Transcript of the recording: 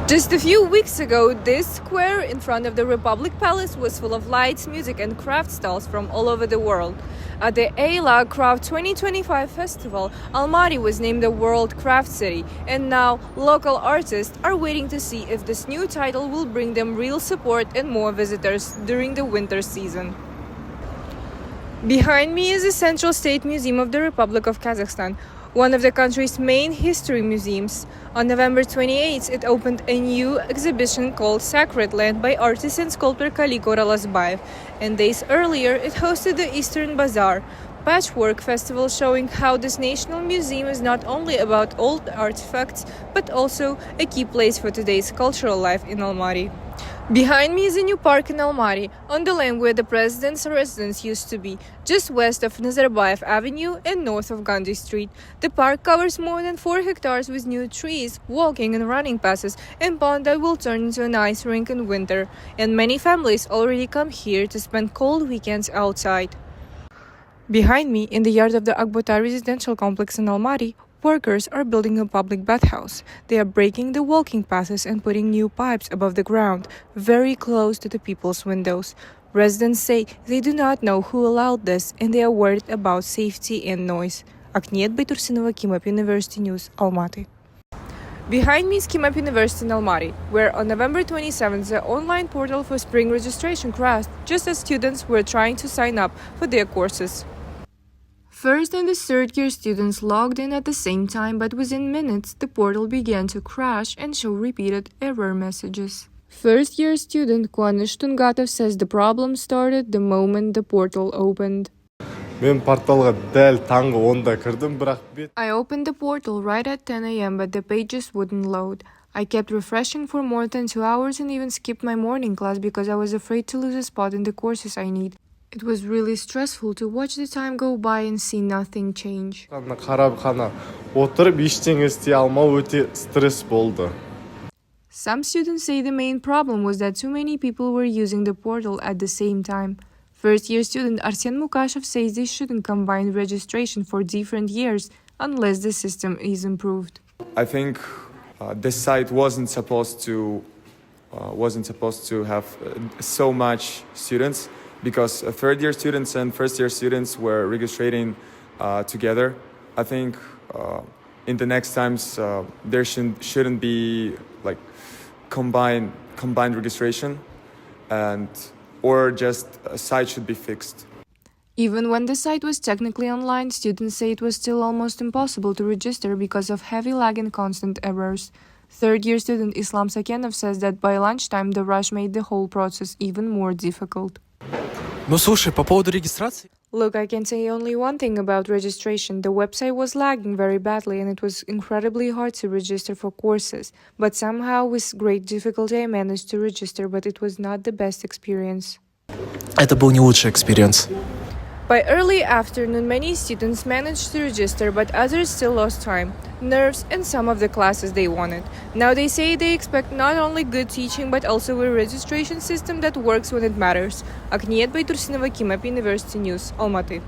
Just a few weeks ago, this square in front of the Republic Palace was full of lights, music, and craft stalls from all over the world. At the Ayla Craft 2025 festival, Almaty was named the World Craft City, and now local artists are waiting to see if this new title will bring them real support and more visitors during the winter season. Behind me is the Central State Museum of the Republic of Kazakhstan, one of the country's main history museums. On November 28th, it opened a new exhibition called Sacred Land by artist and sculptor Kaliko Ralazbayev, and days earlier it hosted the Eastern Bazaar, patchwork festival showing how this national museum is not only about old artifacts, but also a key place for today's cultural life in Almaty. Behind me is a new park in Almaty, on the land where the president's residence used to be, just west of Nazarbayev Avenue and north of Gandhi Street. The park covers more than 4 hectares with new trees, walking and running passes, and pond that will turn into an ice rink in winter. And many families already come here to spend cold weekends outside. Behind me, in the yard of the Akbotar residential complex in Almaty, workers are building a public bathhouse. They are breaking the walking paths and putting new pipes above the ground, very close to the people's windows. Residents say they do not know who allowed this and they are worried about safety and noise. Akniyet Baytursinova, KimUp University News, Almaty. Behind me is KimUp University in Almaty, where on November 27th the online portal for spring registration crashed just as students were trying to sign up for their courses. First and the third-year students logged in at the same time, but within minutes, the portal began to crash and show repeated error messages. First-year student Kuanish Tungatov says the problem started the moment the portal opened. I opened the portal right at 10 a.m., but the pages wouldn't load. I kept refreshing for more than 2 hours and even skipped my morning class because I was afraid to lose a spot in the courses I need. It was really stressful to watch the time go by and see nothing change. Some students say the main problem was that too many people were using the portal at the same time. First-year student Arsen Mukashev says they shouldn't combine registration for different years unless the system is improved. I think this site wasn't supposed to have so much students, because third-year students and first-year students were registering together. I think in the next times there shouldn't be like combined registration, or just a site should be fixed. Even when the site was technically online, students say it was still almost impossible to register because of heavy lag and constant errors. Third-year student Islam Sakenov says that by lunchtime the rush made the whole process even more difficult. Look, I can say only one thing about registration. The website was lagging very badly and it was incredibly hard to register for courses. But somehow, with great difficulty, I managed to register, but it was not the best experience. Это был не лучший experience. By early afternoon, many students managed to register, but others still lost time, nerves, and some of the classes they wanted. Now they say they expect not only good teaching, but also a registration system that works when it matters. Akniyet Baytursinova, KimUp University News, Almaty.